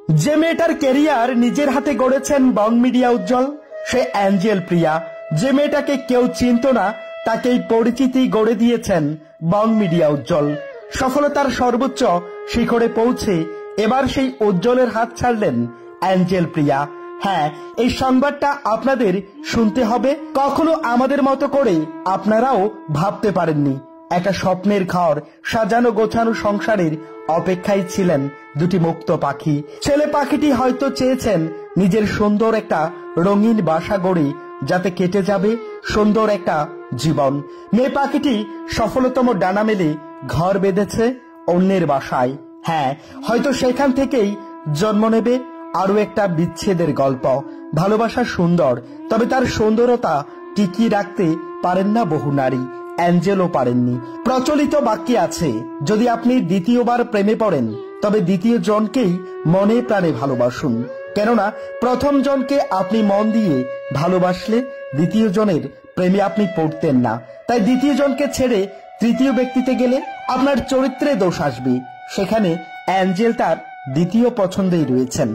যে মেয়েটার ক্যারিয়ার নিজের হাতে গড়েছেন বং মিডিয়া উজ্জ্বল, সে অ্যাঞ্জেল প্রিয়া। যে মেয়েটাকে কেউ চিনত না তাকেই পরিচিতি গড়ে দিয়েছেন বং মিডিয়া উজ্জ্বল। সফলতার সর্বোচ্চ শিখরে পৌঁছে এবার সেই উজ্জ্বলের হাত ছাড়লেন অ্যাঞ্জেল প্রিয়া। হ্যাঁ, এই সংবাদটা আপনাদের শুনতে হবে। কখনো আমাদের মতো করে আপনারাও ভাবতে পারেননি একটা স্বপ্নের ঘর সাজানো গোছানো সংসারের অপেক্ষায় ছিলেন দুটি মুক্ত পাখি। ছেলে পাখিটি হয়তো চেয়েছেন নিজের সুন্দর একটা রঙিন বাসা গড়ে যাতে কেটে যাবে সুন্দর একটা জীবন। মেয়ে পাখিটি সফলতম ডানা মেলে ঘর বেঁধেছে অন্যের বাসায়। হ্যাঁ, হয়তো সেখান থেকেই জন্ম নেবে আরো একটা বিচ্ছেদের গল্প। ভালোবাসা সুন্দর, তবে তার সুন্দরতা টিকিয়ে রাখতে পারেন না বহু নারী। অ্যাঞ্জেলও পারেননি। প্রচলিত বাক্যে আছে, যদি আপনি দ্বিতীয়বার প্রেমে পড়েন তবে দ্বিতীয় জনকেই মনে প্রাণে ভালোবাসুন। কেননা প্রথম জনকে আপনি মন দিয়ে ভালোবাসলে দ্বিতীয় জনের প্রেমে আপনি পড়তেন না। তাই দ্বিতীয় জনকে ছেড়ে তৃতীয় ব্যক্তিতে গেলে আপনার চরিত্রে দোষ আসবে। সেখানে অ্যাঞ্জেল তার দ্বিতীয় পছন্দেই রয়েছেন।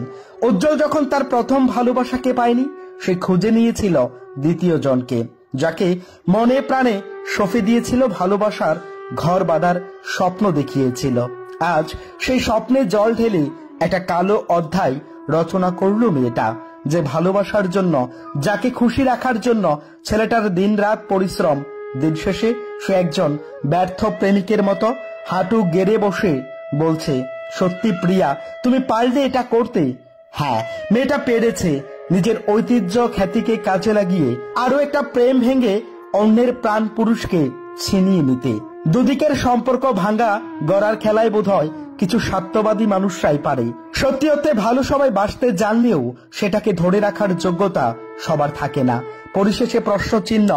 উজ্জ্বল যখন তার প্রথম ভালোবাসাকে পায়নি, সে খুঁজে নিয়েছিল দ্বিতীয় জনকে, যাকে মনে প্রাণে সঁপে দিয়েছিল, ভালোবাসার ঘর বাঁধার স্বপ্ন দেখিয়েছিল। আজ সেই স্বপ্নে জল ঢেলে একটা কালো অধ্যায় রচনা করল মেয়েটা। যে ভালোবাসার জন্য, যাকে খুশি রাখার জন্য ছেলেটার দিন রাত পরিশ্রম, দিন শেষে সে একজন ব্যর্থ প্রেমিকের মতো হাঁটু গেড়ে বসে বলছে, সত্যি প্রিয়া, তুমি পারলে এটা করতে। হ্যাঁ, মেয়েটা পেরেছে নিজের ঐতিহ্য খ্যাতিকে কাজে লাগিয়ে আরো একটা প্রেম ভেঙে অন্যের প্রাণ পুরুষকে ছিনিয়ে নিতে। দুদিকের সম্পর্ক ভাঙা গড়ার খেলায় বোধহয় কিছু স্বার্থবাদী মানুষরাই পারে। সত্যি অর্থে ভালো সবাই বাসতে জানলেও সেটাকে ধরে রাখার যোগ্যতা সবার থাকে না। পরিশেষে প্রশ্ন চিহ্ন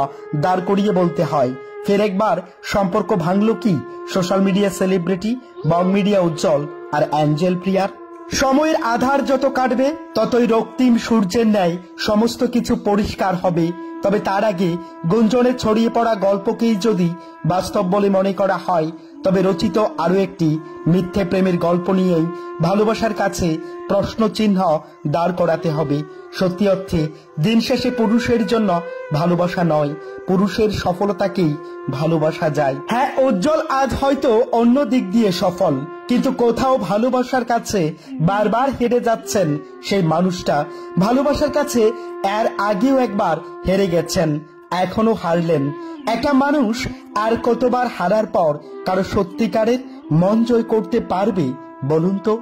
দাঁড় করিয়ে বলতে হয়, ফের একবার সম্পর্ক ভাঙল কি সোশ্যাল মিডিয়া সেলিব্রিটি বং মিডিয়া উজ্জ্বল আর অ্যাঞ্জেল প্রিয়ার? সময়ের আধার যত কাটবে ততই রক্তিম সূর্যের ন্যায় সমস্ত কিছু পরিষ্কার হবে। তবে তার আগে গুঞ্জনে ছড়িয়ে পড়া গল্পকেই যদি বাস্তব বলে মনে করা হয়, তবে রচিত আরো একটি মিথ্যে প্রেমের গল্প নিয়েই ভালোবাসার কাছে প্রশ্ন চিহ্ন দাঁড় করাতে হবে। সত্যি অর্থে দিন শেষে পুরুষের জন্য ভালোবাসা নয়, পুরুষের সফলতাকেই ভালোবাসা যায়। হ্যাঁ, উজ্জ্বল আজ হয়তো অন্য দিক দিয়ে সফল, কিন্তু কোথাও ভালোবাসার কাছে বারবার হেরে যাচ্ছেন সেই মানুষটা। ভালোবাসার কাছে এর আগেও একবার হেরে গেছেন, এখনো হারলেন। একটা মানুষ আর কতবার হারার পর কারো সত্যিকারের মন জয় করতে পারবে বলুন তো?